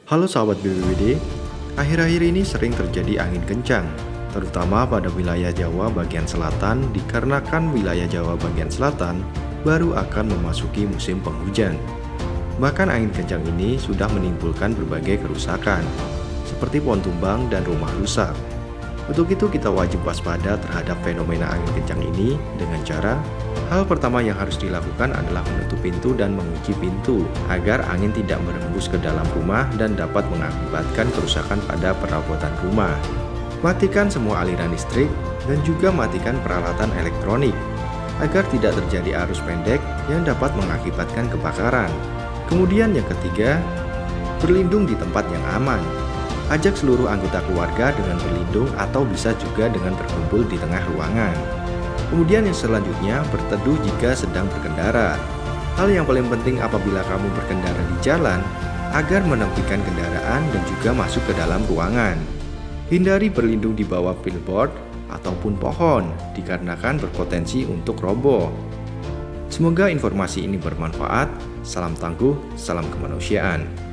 Halo sahabat BBBD, akhir-akhir ini sering terjadi angin kencang, terutama pada wilayah Jawa bagian selatan dikarenakan wilayah Jawa bagian selatan baru akan memasuki musim penghujan. Bahkan angin kencang ini sudah menimbulkan berbagai kerusakan, seperti pohon tumbang dan rumah rusak. Untuk itu kita wajib waspada terhadap fenomena angin kencang ini dengan cara hal pertama yang harus dilakukan adalah menutup pintu dan mengunci pintu agar angin tidak berembus ke dalam rumah dan dapat mengakibatkan kerusakan pada perabotan rumah. Matikan semua aliran listrik dan juga matikan peralatan elektronik agar tidak terjadi arus pendek yang dapat mengakibatkan kebakaran. Kemudian yang ketiga, berlindung di tempat yang aman. Ajak seluruh anggota keluarga dengan berlindung atau bisa juga dengan berkumpul di tengah ruangan. Kemudian yang selanjutnya, berteduh jika sedang berkendara. Hal yang paling penting apabila kamu berkendara di jalan, agar menepikan kendaraan dan juga masuk ke dalam ruangan. Hindari berlindung di bawah billboard ataupun pohon, dikarenakan berpotensi untuk roboh. Semoga informasi ini bermanfaat. Salam tangguh, salam kemanusiaan.